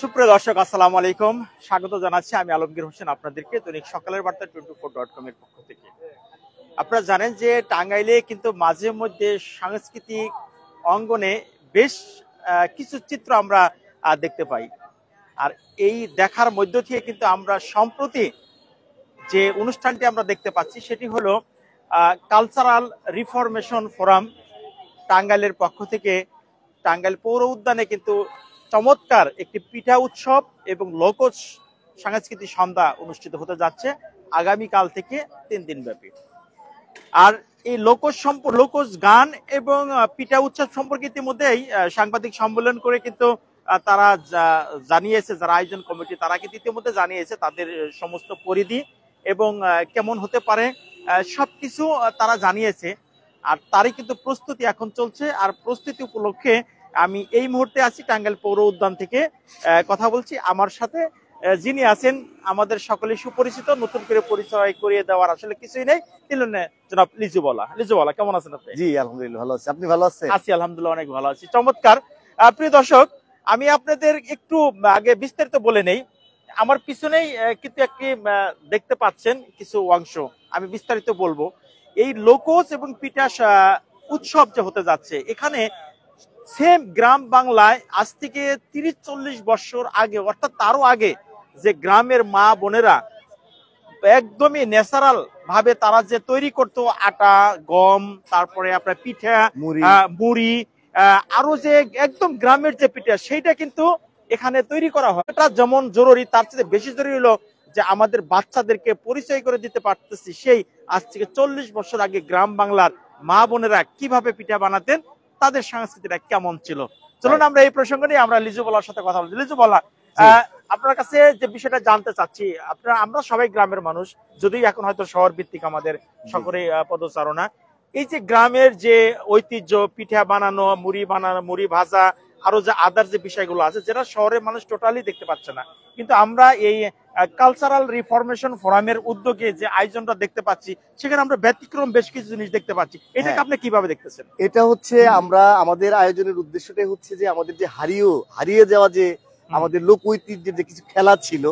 সুপ্রিয় দর্শক, আসসালামু আলাইকুম। স্বাগত জানাচ্ছি আমি আলমগীর হোসেন আপনাদেরকে দৈনিক সকালের বার্তা 24.com এর পক্ষ থেকে। আপনারা জানেন যে টাঙ্গাইলে কিন্তু মাঝে মধ্যে সাংস্কৃতিক অঙ্গনে বেশ কিছু চিত্র আমরা দেখতে পাই। আর এই দেখার মধ্য থেকে কিন্তু আমরা সম্প্রতি যে অনুষ্ঠানটি আমরা দেখতে পাচ্ছি সেটি হলো কালচারাল রিফরমেশন ফোরাম টাঙ্গাইলের পক্ষ থেকে টাঙ্গাইল পৌর উদ্যানে কিন্তু চমৎকার একটি পিঠা উৎসব এবং লোকজ সাংস্কৃতিক সন্ধ্যা অনুষ্ঠিত হতে যাচ্ছে আগামীকাল থেকে 3 দিন ব্যাপী। আর এই লোকজ গান এবং পিঠা উৎসব সম্পর্কে ইতিমধ্যেই সাংবাদিক সম্মেলন করে কিন্তু তারা জানিয়েছে, যারা আয়োজন কমিটি তারা কিন্তু ইতিমধ্যে জানিয়েছে তাদের সমস্ত পরিধি এবং কেমন হতে পারে সবকিছু তারা জানিয়েছে। আর তারই কিন্তু প্রস্তুতি এখন চলছে। আর প্রস্তুতি উপলক্ষে আমি এই মুহূর্তে আছি টাঙ্গাইল পৌর উদ্যান থেকে কথা বলছি। আমার সাথে যিনি আছেন আমাদের সকলে সুপরিচিত, নতুন করে পরিচয় করিয়ে দেওয়ার আসলে কিছুই নেই, জনাব লিজুবলা। লিজুবলা, কেমন আছেন আপনি? জি আলহামদুলিল্লাহ ভালো আছি, আপনি ভালো আছেন? আছি আলহামদুলিল্লাহ, অনেক ভালো আছি। চমৎকার। প্রিয় দর্শক, আমি আপনাদের একটু আগে বিস্তারিত বলে নেই। আমার পিছনেই কিন্তু একটি দেখতে পাচ্ছেন কিছু অংশ, আমি বিস্তারিত বলবো। এই লোকজ এবং পিঠা উৎসব যে হতে যাচ্ছে এখানে সেম গ্রাম বাংলায় আজ থেকে 30-40 বছর আগে, অর্থাৎ তারও আগে, যে গ্রামের মা বোনেরা একদমই ন্যাচারাল ভাবে তারা যে তৈরি করতো আটা, গম, তারপরে আপনার পিঠা, মুড়ি, আরো যে একদম গ্রামের যে পিঠা সেইটা কিন্তু এখানে তৈরি করা হয়। এটা যেমন জরুরি, তার চেয়ে বেশি জরুরি হলো যে আমাদের বাচ্চাদেরকে পরিচয় করে দিতে পারতেছি সেই আজ থেকে 40 বছর আগে গ্রাম বাংলার মা বোনেরা কিভাবে পিঠা বানাতেন, তাদের সংস্কৃতিটা কেমন ছিল। চলুন আমরা এই প্রসঙ্গ নিয়ে আমরা লিজুবলার সাথে কথা বলছি। লিজুবলা, আপনার কাছে যে বিষয়টা জানতে চাচ্ছি, আমরা সবাই গ্রামের মানুষ, যদিও এখন হয়তো শহর ভিত্তিক আমাদের সকলে পদচারণা। এই যে গ্রামের যে ঐতিহ্য, পিঠা বানানো, মুড়ি ভাজা, আরো যে আদার যে বিষয়গুলো আছে যেটা শহরের মানুষ টোটালি দেখতে পাচ্ছে না, কিন্তু আমরা এই কালচারাল রিফরমেশন ফোরামের উদ্যোগে যে আয়োজনটা দেখতে পাচ্ছি সেখানে আমরা ব্যতিক্রম বেশ কিছু জিনিস দেখতে পাচ্ছি। এটাকে আপনি কিভাবে দেখতেছেন? এটা হচ্ছে আমরা আমাদের আয়োজনের উদ্দেশ্যটাই হচ্ছে যে আমাদের যে হারিয়ে যাওয়া যে আমাদের লোক ঐতিহ্যের যে কিছু খেলা ছিল,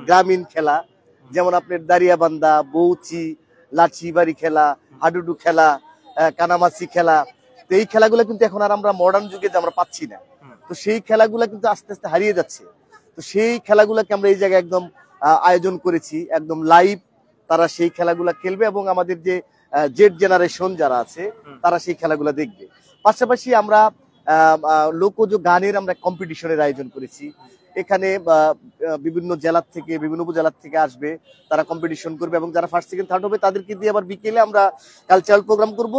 গ্রামীণ খেলা, যেমন আপনার দাঁড়িয়াবান্ধা, বউচি, লাঠি বাড়ি খেলা, হাডুডু খেলা, কানামাছি খেলা, তো এই খেলাগুলো কিন্তু এখন আর আমরা মডার্ন যুগে আমরা পাচ্ছি না। তো সেই খেলাগুলো কিন্তু আস্তে আস্তে হারিয়ে যাচ্ছে। তো সেই খেলাগুলোকে আমরা এই জায়গায় একদম আয়োজন করেছি, একদম লাইভ তারা সেই খেলাগুলা খেলবে এবং আমাদের যে জেড জেনারেশন যারা আছে তারা সেই খেলাগুলা দেখবে। পাশাপাশি আমরা লোকজ গানের আমরা কম্পিটিশনের আয়োজন করেছি। এখানে বিভিন্ন জেলার থেকে, বিভিন্ন উপজেলার থেকে আসবে, তারা কম্পিটিশন করবে এবং যারা ফার্স্ট সেকেন্ড থার্ড হবে তাদেরকে দিয়ে আবার বিকেলে আমরা কালচারাল প্রোগ্রাম করব।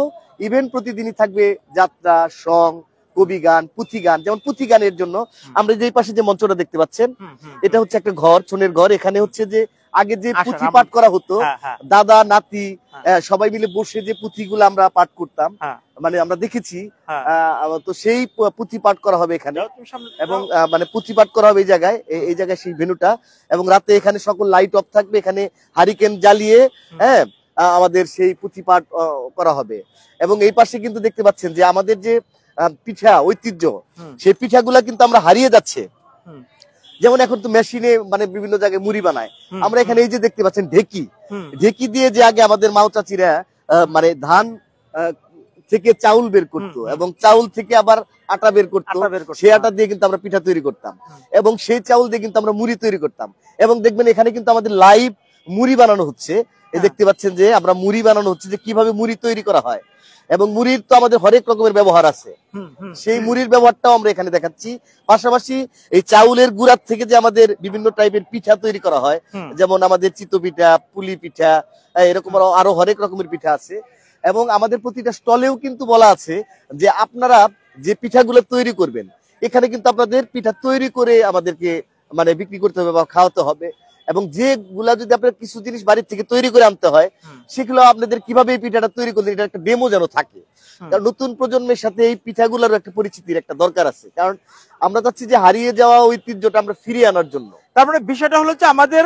ইভেন্ট প্রতিদিনই থাকবে যাত্রা, সং, কবি গান, পুঁথি গান। যেমন পুঁথি গানের জন্য আমরা যে পাশে যে মঞ্চটা দেখতে পাচ্ছেন, এটা হচ্ছে একটা ঘর, ছনের ঘর। এখানে হচ্ছে যে আগে যে পুঁথি পাঠ করা হতো, দাদা নাতি সবাই মিলে বসে যে পুঁথিগুলো আমরা পাঠ করতাম, মানে আমরা দেখেছি। তো সেই পুঁথি পাঠ করা হবে এখানে এবং মানে পুঁথি পাঠ করা হবে এই জায়গায় সেই ভেন্যুটা। এবং রাতে এখানে সকল লাইট অফ থাকবে, এখানে হারিকেন জ্বালিয়ে আমাদের সেই পুঁথি পাঠ করা হবে। এবং এই পাশে কিন্তু দেখতে পাচ্ছেন যে আমাদের যে পিঠা ঐতিহ্য, সেই পিঠাগুলা কিন্তু আমরা হারিয়ে যাচ্ছে। যেমন এখন তো মেশিনে মানে বিভিন্ন জায়গায় মুড়ি বানায়, আমরা এখানে এই যে দেখতে পাচ্ছেন ঢেকি দিয়ে যে আগে আমাদের মাও চাচিরা মানে ধান থেকে চাউল বের করতো এবং চাউল থেকে আবার আটা বের করতো, সেই আটা দিয়ে কিন্তু আমরা পিঠা তৈরি করতাম এবং সেই চাউল দিয়ে কিন্তু আমরা মুড়ি তৈরি করতাম। এবং দেখবেন এখানে কিন্তু আমাদের লাইভ মুড়ি বানানো হচ্ছে। এই দেখতে পাচ্ছেন যে আমরা মুড়ি বানানো হচ্ছে, যে কিভাবে মুড়ি তৈরি করা হয়। এবং মুড়ির তো আমাদের হরেক রকমের ব্যবহার আছে, সেই মুড়ির ব্যবহারটাও আমরা এখানে দেখাচ্ছি। পাশাপাশি এই চাউলের গুঁড়ার থেকে যে আমাদের বিভিন্ন টাইপের পিঠা তৈরি করা হয়, যেমন আমাদের চিতই পিঠা, পুলি পিঠা, এরকম আরো হরেক রকমের পিঠা আছে। এবং আমাদের প্রতিটা স্টলেও কিন্তু বলা আছে যে আপনারা যে পিঠাগুলো তৈরি করবেন, এখানে কিন্তু আপনাদের পিঠা তৈরি করে আমাদেরকে মানে বিক্রি করতে হবে বা খাওয়াতে হবে। এবং যেগুলা যদি আপনার কিছু জিনিস বাড়ির থেকে তৈরি করে আনতে হয়, সেগুলো আপনাদের কিভাবে এই পিঠাটা তৈরি করলেন এটা একটা ডেমো যেন থাকে। কারণ নতুন প্রজন্মের সাথে এই পিঠাগুলোর একটা পরিচিতির একটা দরকার আছে, কারণ আমরা চাচ্ছি যে হারিয়ে যাওয়া ঐতিহ্যটা আমরা ফিরিয়ে আনার জন্য। তার মানে বিষয়টা হলো যে আমাদের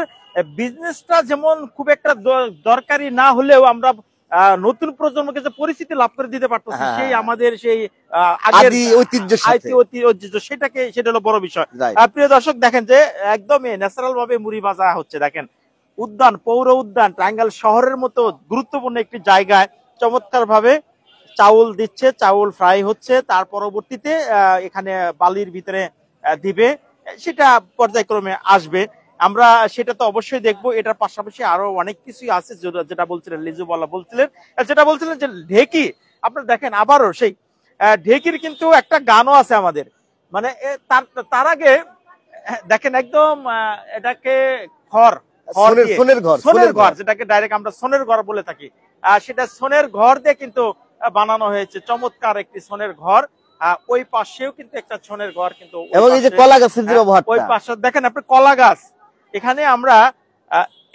বিজনেসটা যেমন খুব একটা দরকারি না হলেও আমরা নতুন প্রজন্মকে যে পরিচিতি লাভ করে দিতে পারতেছি, হ্যাঁ, সেই হ্যাঁ। আমাদের সেই আগের আদি ঐতিহ্যের সাথে। ঐতিহ্য, সেটা হলো বড় বিষয়। Right. প্রিয় দর্শক, দেখেন যে একদমই ন্যাচারাল ভাবে মুড়ি ভাজা হচ্ছে। দেখেন উদ্যান, পৌর উদ্যান, টাঙ্গাইল শহরের মতো গুরুত্বপূর্ণ একটি জায়গায় চমৎকার ভাবে চাউল দিচ্ছে, চাউল ফ্রাই হচ্ছে, তার পরবর্তীতে এখানে বালির ভিতরে দিবে, সেটা পর্যায়ক্রমে আসবে। আমরা সেটা তো অবশ্যই দেখবো। এটার পাশাপাশি আরো অনেক কিছুই আছে, যেটা বলছিলেন লিজুবালা বলছিলেন, যেটা বলছিলেন যে ঢেকি। আপনারা দেখেন আবারও সেই ঢেকির কিন্তু একটা গানও আছে আমাদের, মানে তার আগে দেখেন একদম এটাকে সোনের ঘর, যেটাকে ডাইরেক্ট আমরা সোনের ঘর বলে থাকি, সেটা সোনের ঘর দিয়ে কিন্তু বানানো হয়েছে, চমৎকার একটি সোনের ঘর। ওই পাশেও কিন্তু একটা সোনের ঘর, কিন্তু এবং এই যে কলা গাছের যে ব্যবহারটা, ওই পাশে দেখেন আপনি কলা গাছ। এখানে আমরা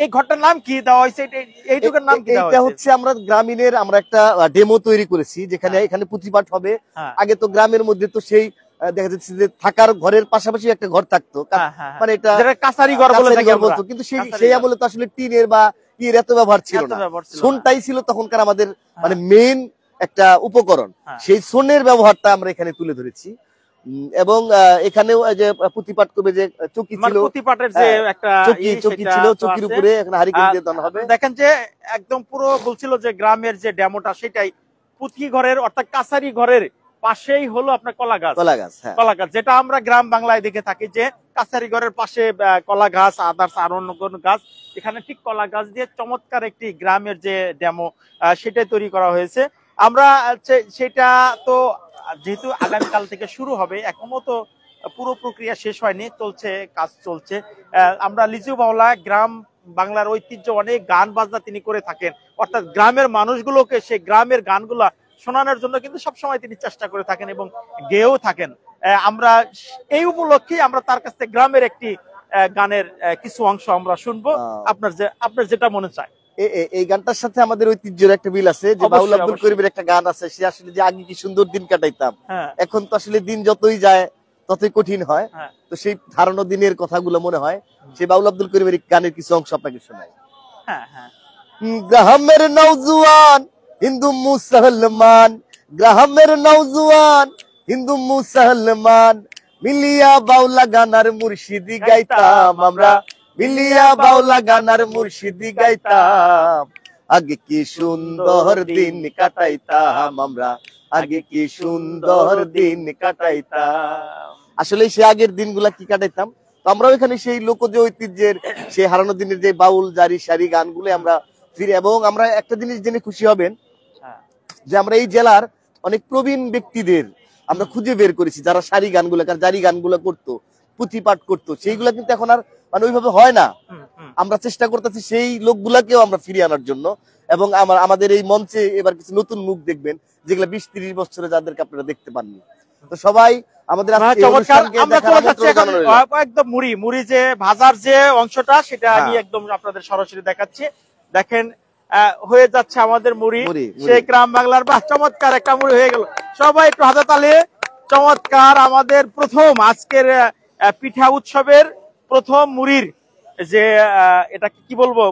এই ঘরটার নাম কি দেওয়া হয়েছে, এইটুকুর নাম কি দেওয়া হয়েছে? এটা হচ্ছে আমরা গ্রামীণের আমরা একটা ডেমো তৈরি করেছি, যেখানে এখানে পুঁথিপাঠ হবে। আগে তো গ্রামের মধ্যে তো সেই দেখা যাচ্ছে যে থাকার ঘরের পাশাপাশি একটা ঘর থাকতো, মানে এটা কাছারি ঘর বলতো, কিন্তু সেই আমলে তো আসলে টিনের বা ইয়ের এত ব্যবহার ছিল না। সোনটাই ছিল তখনকার আমাদের মানে মেইন একটা উপকরণ। সেই সোনের ব্যবহারটা আমরা এখানে তুলে ধরেছি। এবং এখানেও যে পুঁথিপাঠ করবে, যে চকি ছিল, পুঁথিপাঠের যে একটা চকি ছিল, চকির উপরে এখানে হারিকেন দিয়ে দেওয়া হবে। দেখেন যে একদম পুরো বলছিল যে গ্রামের যে ডেমোটা, সেটাই পুঁথি ঘরের অর্থাৎ কাছারি ঘরের পাশেই হলো আপনার কলা গাছ, যেটা আমরা গ্রাম বাংলায় দেখে থাকি যে কাছারি ঘরের পাশে কলা গাছ, আদার্স আর অন্য কোন গাছ, এখানে ঠিক কলা গাছ দিয়ে চমৎকার একটি গ্রামের যে ডেমো, সেটাই তৈরি করা হয়েছে। আমরা সেটা তো যেহেতু আগামীকাল থেকে শুরু হবে, এখনো তো পুরো প্রক্রিয়া শেষ হয়নি, কাজ চলছে। আমরা লিচু বাউলা গ্রাম বাংলার ঐতিহ্য অনেক গান বাজনা তিনি করে থাকেন, অর্থাৎ গ্রামের মানুষগুলোকে সেই গ্রামের গানগুলা শোনানোর জন্য কিন্তু সবসময় তিনি চেষ্টা করে থাকেন এবং গেয়েও থাকেন। আমরা এই উপলক্ষে আমরা তার কাছ থেকে গ্রামের একটি গানের কিছু অংশ আমরা শুনবো, আপনার যেটা মনে চায়। এই গানটার সাথে আমাদের ঐতিহ্যের একটা মিল আছে, যে বাউল আব্দুল করিমের একটা গান আছে, সে আসলে যে আগে কি সুন্দর দিন কাটাইতাম, এখন তো আসলে দিন যতই যায় ততই কঠিন হয়। তো সেই ধারণা দিনের কথাগুলো মনে হয়, সেই বাউল আব্দুল করিমের গানের কিছু অংশ আপনাকে শোনাই। গ্রামের নওজোয়ান হিন্দু মুসলমান, গ্রামের নওজোয়ান হিন্দু মুসলমান, মিলিয়া বাউলা গানার মুর্শিদি গাইতাম আমরা, মিলিয়া বাউলা গানার মুর্শিদি গাইতাম, আগে কি সুন্দর দিন কাটাইতাম আমরা, আগে কি সুন্দর দিন কাটাইতাম। আসলে সে আগের দিনগুলা কি কাটাইতাম, তো আমরাও এখানে সেই লোকজ ঐতিহ্যের সেই হারানো দিনের যে বাউল জারি সারি গানগুলো আমরা ফিরে। এবং আমরা একটা জিনিস জেনে খুশি হবেন যে আমরা এই জেলার অনেক প্রবীণ ব্যক্তিদের আমরা খুঁজে বের করেছি, যারা সারি গানগুলো জারি গানগুলো করতো, পুঁথিপাঠ করতো, সেইগুলা কিন্তু এখন আর মানে ওইভাবে হয় না। আমরা চেষ্টা করতেছি সেই লোকগুলাকেও আমরা ফিরিয়ে আনার জন্য। এবং আমাদের এই মঞ্চে এবার কিছু নতুন মুখ দেখবেন, যেগুলো 20-30 বছরে যাদেরকে আপনারা দেখতে পাননি। তো সবাই আমাদের একদম মুড়ি যে ভাজার যে অংশটা, সেটা আমি একদম আপনাদের সরাসরি দেখাচ্ছি। দেখেন হয়ে যাচ্ছে আমাদের মুড়ি, সেই গ্রাম বাংলার বা চমৎকার একটা মুড়ি হয়ে গেল। সবাই একটু হাতে তালে। চমৎকার আমাদের প্রথম আজকের পিঠা উৎসবের প্রথম মুড়ির যে এটা কি বলবো,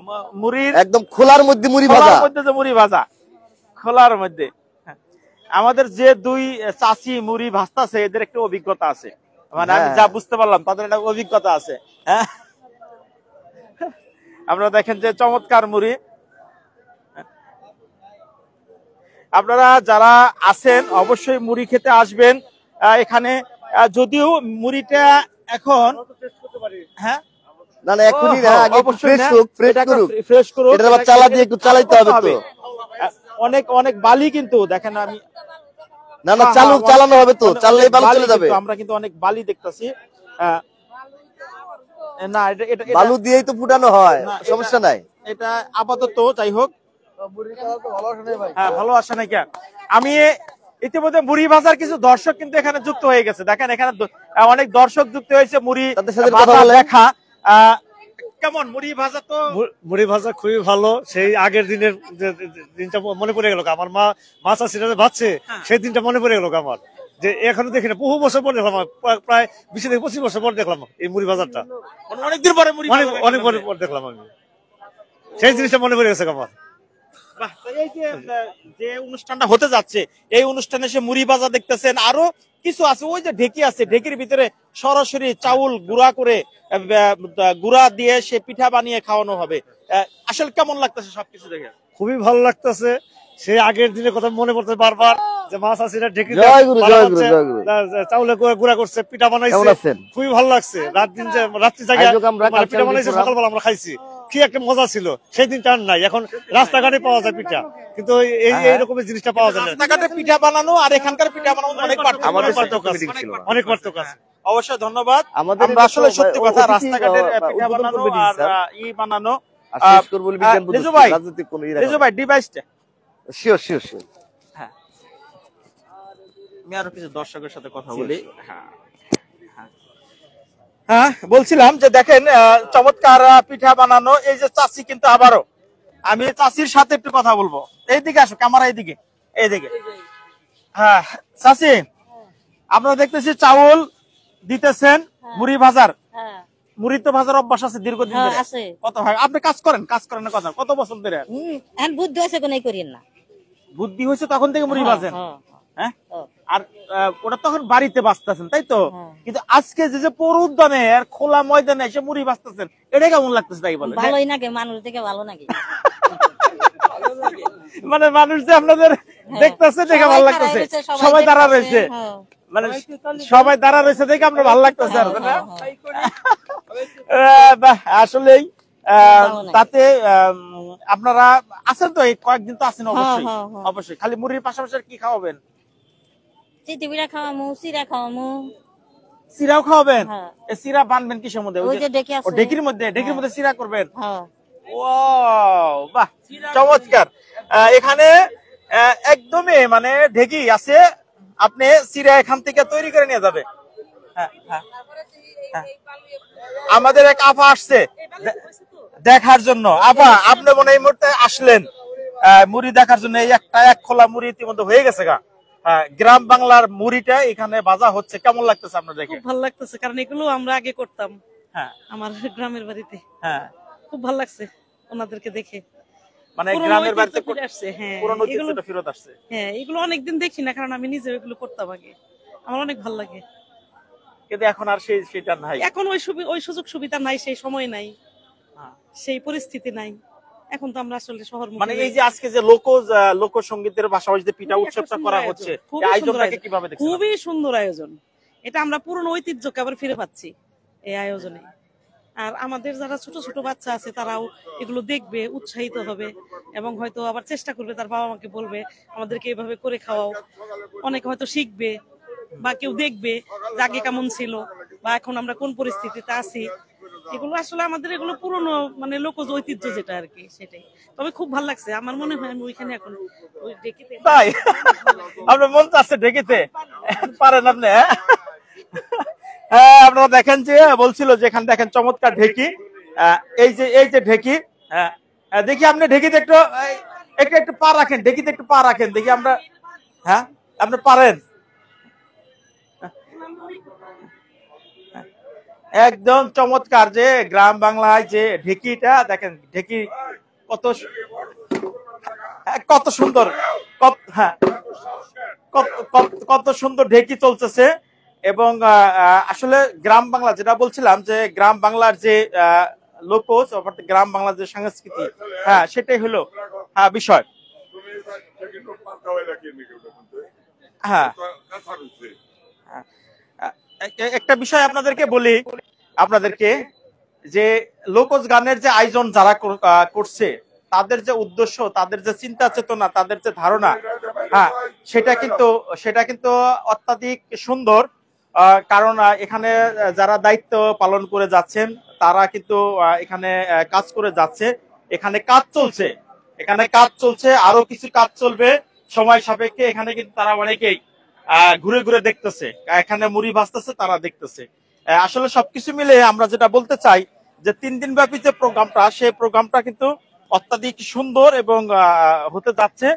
মুড়ির একদম খোলার মধ্যে মুড়ি ভাজা, যে মুড়ি ভাজা খোলার মধ্যে। আমাদের যে দুই চাচি মুড়ি ভাজতাছে, এদের একটা অভিজ্ঞতা আছে, মানে আমি যা বুঝতে পারলাম তাদের একটা অভিজ্ঞতা আছে। হ্যাঁ, আমরা দেখেন যে চমৎকার মুড়ি। আপনারা যারা আছেন অবশ্যই মুড়ি খেতে আসবেন এখানে। যদিও মুড়িটা এখন হ্যাঁ না না এখনই না, আগে ফ্রেশ করুক, এটা আবার চালা দিয়ে একটু চালাইতে হবে তো। অনেক অনেক বালি কিন্তু দেখেন, আমি না না চালানো হবে তো, চাললেই বালু চলে যাবে। আমরা কিন্তু অনেক বালি দেখতেছি, না এটা বালু দিয়েই তো ফুটানো হয়, সমস্যা নাই। এটা আপাতত যাই হোক, হ্যাঁ ভালো আসে নাই কেন। আমি ইতিমধ্যে মুড়ি ভাজার কিছু দর্শক কিন্তু এখানে যুক্ত হয়ে গেছে, দেখেন এখানে অনেক দর্শক যুক্ত হয়েছে মুড়ি দেখা। কেমন মুড়ি ভাজা? তো মুড়ি ভাজা খুবই ভালো, সেই আগের দিনের দিনটা মনে পড়ে গেল। আমার মা মাছ আসছে ভাজছে, সেই দিনটা মনে পড়ে গেল আমার, যে এখনো দেখি না, বহু বছর পর দেখলাম, প্রায় 20-25 বছর পর দেখলাম এই মুড়ি ভাজারটা, অনেকদিন পরে অনেক পর দেখলাম আমি, সেই জিনিসটা মনে পড়ে গেছে আমার। বাহ, তো এই যে যে অনুষ্ঠানটা হতে যাচ্ছে এই অনুষ্ঠানে সে মুড়ি ভাজা দেখতেছেন, আরো কিছু আছে, ওই যে ঢেকি আছে, ঢেকির ভিতরে সরাসরি চাউল গুঁড়া করে গুঁড়া দিয়ে সে পিঠা বানিয়ে খাওয়ানো হবে। আসলে কেমন লাগতেছে সবকিছু দেখে? খুবই ভালো লাগতেছে। সেই আগের দিনের কথা মনে পড়তে বারবার, যে মাছ আসিরা ঢেকি জয় গুরু, জয় গুরু, জয় গুরু। চাউলে গুঁড়া করছে, পিঠা কেমন বানাইছে, আছেন? খুবই ভালো লাগছে। রাত্রি জায়গায় আয়োজক আমরা মানে পিঠা cultural বানাইছে, program। সকালবেলা আমরা খাইছি, কি একটা মজা ছিল। সেই দিনটা আর নাই, এখন রাস্তাঘাটে পাওয়া যায় পিঠা, কিন্তু এইরকমের জিনিসটা পাওয়া যায় না। রাস্তাঘাটে পিঠা বানানো আর এখানকার পিঠা বানানো অনেক পার্থক্য, আমাদের অনেক পার্থক্য আছে। অবশ্যই ধন্যবাদ। আমাদের আমরা আসলে সত্যি কথা, অতিথি রাস্তাঘাটের বা পিঠা উদ্বোধন বানানো করবেন আর স্যার। বানানো। আর শেষ করবো বলে বিজ্ঞান লিজু প্রযুক্তি, ভাই, রাজনৈতিক কোনো লিজু ভাই ডিভাইসটা। Sure sure sure. হ্যাঁ, আমি আরো কিছু দর্শকের সাথে কথা বলি। হ্যাঁ, বলছিলাম যে দেখেন চমৎকার পিঠা বানানো। এই যে চাচি কিন্তু আবারও, আমি চাচির সাথে একটু কথা বলবো। এইদিকে আসো, ক্যামেরা এইদিকে, এইদিকে। হ্যাঁ চাচি, আপনারা দেখতেছি চাউল দিতেছেন মুড়ি ভাজার। মুড়ি তো ভাজার অভ্যাস আছে দীর্ঘদিন ধরে? কত হয় আপনি কাজ করেন না কথা কত বছর ধরে? বুদ্ধি আছে কোন করিয়েন না, বুদ্ধি হয়েছে তখন থেকে মুড়ি ভাজেন? হ্যাঁ, আর ওটা তখন বাড়িতে বাঁচতেছেন তাই তো? কিন্তু আজকে যে পৌর উদ্যানে আর খোলা ময়দানে এসে মুড়ি বাঁচতেছেন, এটা কেমন লাগতেছে তাই বলেন? ভালোই নাকি, মানুষ দেখে ভালো নাকি। মানে মানুষ যে আপনাদের দেখতেছে দেখে ভালো লাগতেছে, সবাই দাঁড়া রয়েছে, মানে সবাই দাঁড়া রয়েছে দেখে আপনার ভালো লাগতেছে আর না? আসলেই তাতে আপনারা আছেন তো, এই কয়েকদিন তো আছেন অবশ্যই। অবশ্যই খালি মুড়ির পাশাপাশি কি খাওয়াবেন? চিতিবিড়া খাওয়ামু, চিরা খাওয়ামু। চিরাও খাওয়াবেন? এই চিরা বানবেন কিসের মধ্যে? ওই যে ঢেকি আছে, ঢেকির মধ্যে, ঢেকির মধ্যে চিরা করবেন? ওয়াও, বাহ চমৎকার। এখানে একদমই মানে ঢেকি আছে, আপনি চিরা এখান থেকে তৈরি করে নিয়ে যাবে। আমাদের এক আপা আসছে দেখার জন্য। আপা, আপনি মনে এই মুহূর্তে আসলেন মুড়ি দেখার জন্য। এই এক খোলা মুড়ি ইতিমধ্যে হয়ে গেছে গা। গ্রাম বাংলার মুড়িটা এখানে ভাজা হচ্ছে, কেমন লাগতেছে আপনার দেখে? খুব ভালো লাগতেছে, কারণ এগুলো আমরা আগে করতাম। হ্যাঁ, আমার গ্রামের বাড়িতে। হ্যাঁ, খুব ভালো লাগছে ওনাদেরকে দেখে। মানে গ্রামের বাড়িতে আসছে। হ্যাঁ, পুরনো ঐতিহ্যটা ফেরত আসছে। হ্যাঁ, এগুলো অনেকদিন দেখি না, কারণ আমি নিজে এগুলো করতাম আগে, আমার অনেক ভালো লাগে। কিন্তু এখন আর সেটা নাই, এখন ওই সুযোগ সুবিধা নাই, সেই সময় নাই, সেই পরিস্থিতি নাই। এখন তো আমরা আসলে শহর, মানে এই যে আজকে যে লোকসঙ্গীতের পাশাপাশি যে পিঠা উৎসবটা করা হচ্ছে, আয়োজনটাকে কিভাবে দেখছেন? খুবই সুন্দর আয়োজন। এটা আমরা পুরনো ঐতিহ্যকে আবার ফিরে পাচ্ছি এই আয়োজনে। আর আমাদের যারা ছোট ছোট বাচ্চা আছে তারাও এগুলো দেখবে, উৎসাহিত হবে, এবং হয়তো আবার চেষ্টা করবে, তার বাবা মাকে বলবে আমাদেরকে এইভাবে করে খাওয়াও। অনেকে হয়তো শিখবে, বা কেউ দেখবে যে আগে কেমন ছিল, বা এখন আমরা কোন পরিস্থিতিতে আছি। এগুলো আসলে আমাদের এগুলো পুরনো মানে লোকজ ঐতিহ্য যেটা আর কি, সেটাই। তবে খুব ভালো লাগছে, আমার মনে হয় আমি ওইখানে এখন ওই ঢেকিতে। তাই আপনার মন চাচ্ছে ঢেকিতে পারেন আপনি? হ্যাঁ, আপনারা দেখেন যে বলছিল যে এখানে দেখেন চমৎকার ঢেকি। এই যে ঢেকি, দেখি আপনি ঢেকিতে একটু একটু পা রাখেন, ঢেকিতে একটু পা রাখেন দেখি আমরা। হ্যাঁ, আপনি পারেন? একদম চমৎকার। যে গ্রাম বাংলায় যে ঢেকিটা দেখেন, ঢেকি কত সুন্দর, হ্যাঁ কত সুন্দর ঢেকি চলতেছে। এবং আসলে গ্রাম বাংলা যেটা বলছিলাম, যে গ্রাম বাংলার যে লোকজ অর্থাৎ গ্রাম বাংলার যে সংস্কৃতি, হ্যাঁ সেটাই হলো বিষয়। হ্যাঁ, একটা বিষয় আপনাদেরকে বলি, যে লোকজ গানের যে আয়োজন যারা করছে, তাদের যে উদ্দেশ্য, তাদের যে চিন্তা চেতনা, তাদের যে ধারণা, হ্যাঁ সেটা কিন্তু অত্যাধিক সুন্দর। কারণ এখানে যারা দায়িত্ব পালন করে যাচ্ছেন তারা কিন্তু এখানে কাজ করে যাচ্ছে, এখানে কাজ চলছে, আরো কিছু কাজ চলবে সময় সাপেক্ষে। এখানে কিন্তু তারা অনেকেই ঘুরে ঘুরে দেখতেছে, এখানে মুড়ি ভাজতেছে, তারা দেখতেছে। আসলে সবকিছু মিলে আমরা যেটা বলতে চাই, যে 3 দিন ব্যাপী যে প্রোগ্রামটা, সেই প্রোগ্রামটা কিন্তু অত্যাধিক সুন্দর এবং হতে যাচ্ছে।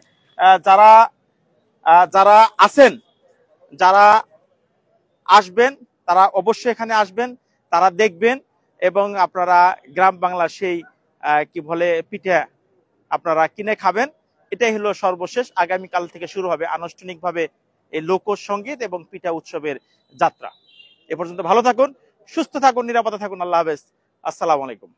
যারা আছেন, যারা আসবেন, তারা অবশ্যই এখানে আসবেন, তারা দেখবেন, এবং আপনারা গ্রাম বাংলা সেই কি বলে পিঠা আপনারা কিনে খাবেন, এটাই হলো সর্বশেষ। আগামীকাল থেকে শুরু হবে আনুষ্ঠানিকভাবে এই লোকসঙ্গীত এবং পিঠা উৎসবের যাত্রা। এ পর্যন্ত ভালো থাকুন, সুস্থ থাকুন, নিরাপদে থাকুন। আল্লাহ হাফেজ, আসসালামু আলাইকুম।